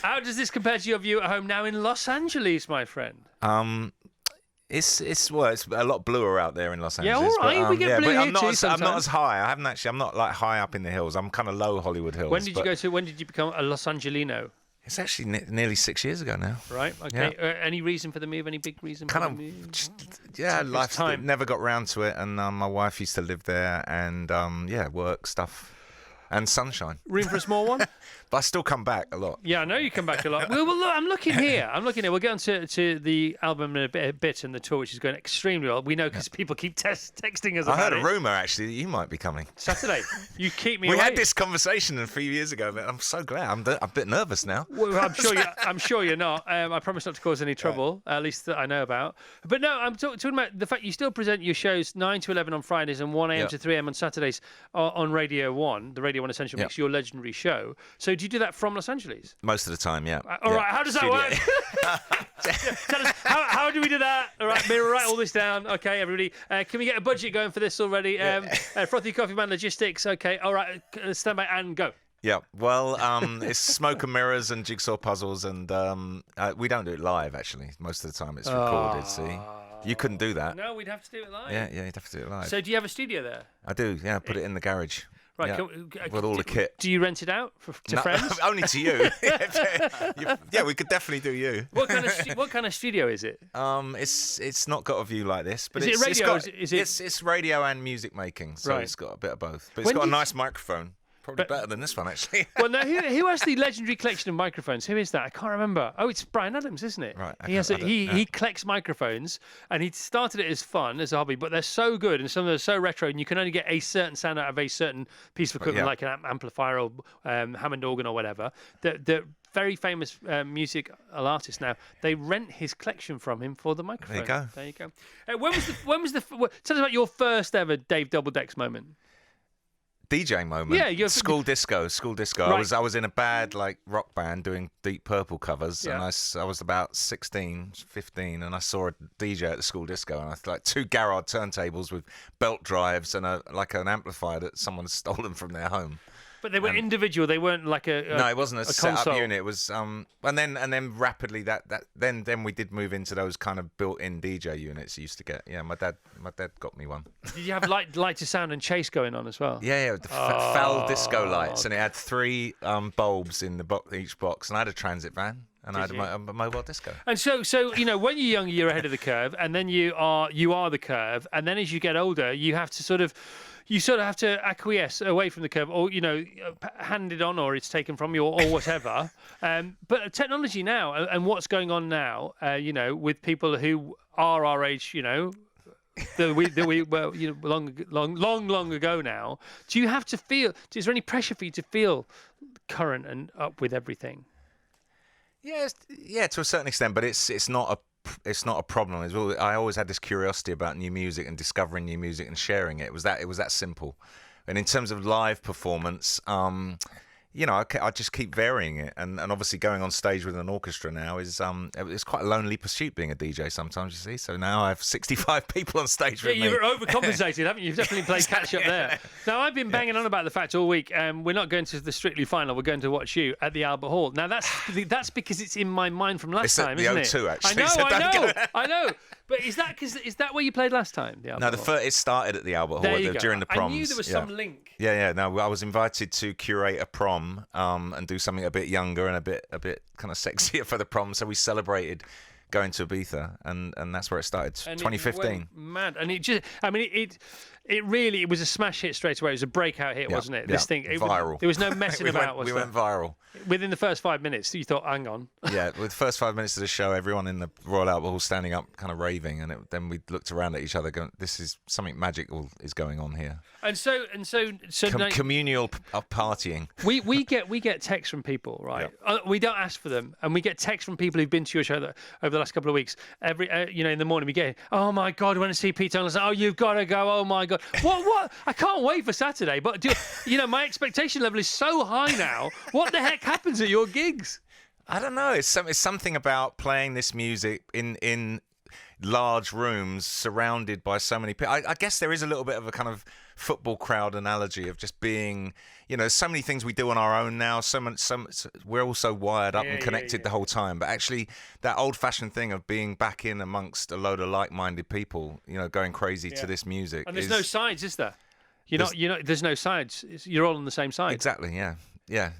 How does this compare to your view at home now in Los Angeles, my friend? It's a lot bluer out there in Los Angeles. Yeah, all right, we get blue here I'm not too I'm sometimes. not as high. I'm not like high up in the hills. I'm kind of low Hollywood Hills. When did you become a Los Angelino? It's actually nearly 6 years ago now. Right. Okay. Yeah. Any reason for the move? Any big reason for the move? Life never got round to it, and my wife used to live there, and work stuff and sunshine. Room for a small one? But I still come back a lot. Yeah, I know you come back a lot. Well, look, I'm looking here. We'll get on to the album in a bit and the tour, which is going extremely well. We know because people keep texting us about it. I heard a rumour, actually, that you might be coming. Saturday. You keep me We away. had this conversation a few years ago, but I'm so glad. I'm a bit nervous now. Well, I'm sure you're not. I promise not to cause any trouble, at least that I know about. But no, I'm talking about the fact you still present your shows 9 to 11 on Fridays and 1 a.m. to 3 a.m. on Saturdays on Radio 1, the Radio 1 Essential Mix, your legendary show. So do you do that from Los Angeles? Most of the time, yeah. All right, how does that work? Tell us, how do we do that? All right, Mira, write all this down. Okay, everybody. Can we get a budget going for this already? Frothy Coffee Man Logistics. Okay, all right, stand by and go. Yeah, well, it's smoke and mirrors and jigsaw puzzles, and we don't do it live, actually. Most of the time it's recorded, see? You couldn't do that. No, we'd have to do it live. Yeah, you'd have to do it live. So do you have a studio there? I do, yeah, put it in the garage. Right, yeah, with all the kit. Do you rent it out to friends? Only to you. Yeah, we could definitely do you. What kind of studio is it? It's not got a view like this, but is it radio? It's radio and music making, so it's got a bit of both. But it's got a nice microphone. Probably better than this one, actually. Well, now, who has the legendary collection of microphones? Who is that? I can't remember. Oh, it's Brian Adams, isn't it? Right. He collects microphones, and he started it as fun, as a hobby, but they're so good, and some of them are so retro, and you can only get a certain sound out of a certain piece of equipment, like an amplifier or Hammond organ or whatever. The very famous music artist now, they rent his collection from him for the microphone. There you go. When was the tell us about your first ever Dave Doubledecks moment. DJ moment. Yeah, school disco. Right. I was in a bad rock band doing Deep Purple covers, and I was about 16, 15, and I saw a DJ at the school disco, and I had 2 Garrard turntables with belt drives and an amplifier that someone had stolen from their home. But they were individual. They weren't like a no. It wasn't a set console. up unit. It was and then rapidly then we did move into those kind of built-in DJ units you used to get. Yeah, my dad got me one. Did you have light to sound and chase going on as well? Yeah, the foul disco lights, and it had 3 bulbs in each box, and I had a transit van. And I had a mobile disco. And so when you're younger, you're ahead of the curve, and then you are the curve, and then as you get older, you have to sort of have to acquiesce away from the curve, or hand it on, or it's taken from you, or whatever. But technology now, and what's going on now, with people who are our age, that we well, long ago now. Do you have to feel? Is there any pressure for you to feel current and up with everything? Yeah, to a certain extent, but it's not a problem. I always had this curiosity about new music and discovering new music and sharing it. It was that simple. And in terms of live performance, I just keep varying it, and obviously going on stage with an orchestra now is it's quite a lonely pursuit being a DJ sometimes, you see. So now I have 65 people on stage with me. You've overcompensated, haven't you? You've definitely played catch up there. Now I've been banging on about the fact all week. We're not going to the Strictly final. We're going to watch you at the Albert Hall. Now that's because it's in my mind from last time, isn't it? It's the O2 actually. I know. But is that where you played last time? The Albert Hall? It started at the Albert Hall during the proms. I knew there was some link. Yeah. No, I was invited to curate a prom and do something a bit younger and a bit kind of sexier for the prom. So we celebrated going to Ibiza, and that's where it started. And 2015. It went mad, and it was a smash hit straight away. It was a breakout hit, wasn't it? This thing, viral. There was no messing about. We went viral within the first 5 minutes. You thought, hang on. Yeah, with the first 5 minutes of the show, everyone in the Royal Albert Hall standing up, kind of raving, and then we looked around at each other, going, "This is something magical is going on here." And so communal partying. We get texts from people, right? Yeah. We don't ask for them, and we get texts from people who've been to your show over the last couple of weeks. Every in the morning we get, "Oh my God, I want to see Pete Tong." Oh, you've got to go. Oh my God, what? I can't wait for Saturday. But my expectation level is so high now. What the heck happens at your gigs? I don't know. It's something about playing this music in large rooms surrounded by so many people. I guess there is a little bit of a kind of football crowd analogy of just being, so many things we do on our own now. We're all so wired up and connected the whole time. But actually, that old-fashioned thing of being back in amongst a load of like-minded people, going crazy to this music. And there's no sides, is there? There's no sides. You're all on the same side. Exactly. Yeah.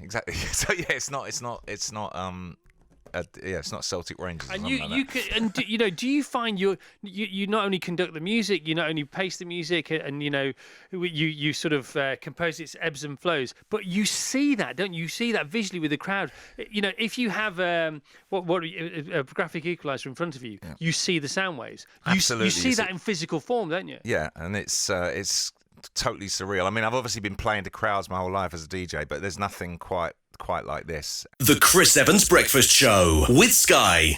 Exactly. So it's not. It's not Celtic Rangers. And do you find you not only conduct the music, you not only pace the music, and you sort of compose its ebbs and flows, but you see that, don't you? You see that visually with the crowd. If you have a graphic equalizer in front of you, you see the sound waves. Absolutely, you see that in physical form, don't you? Yeah, and it's totally surreal. I mean, I've obviously been playing to crowds my whole life as a DJ, but there's nothing quite like this. The Chris Evans Breakfast Show with Sky.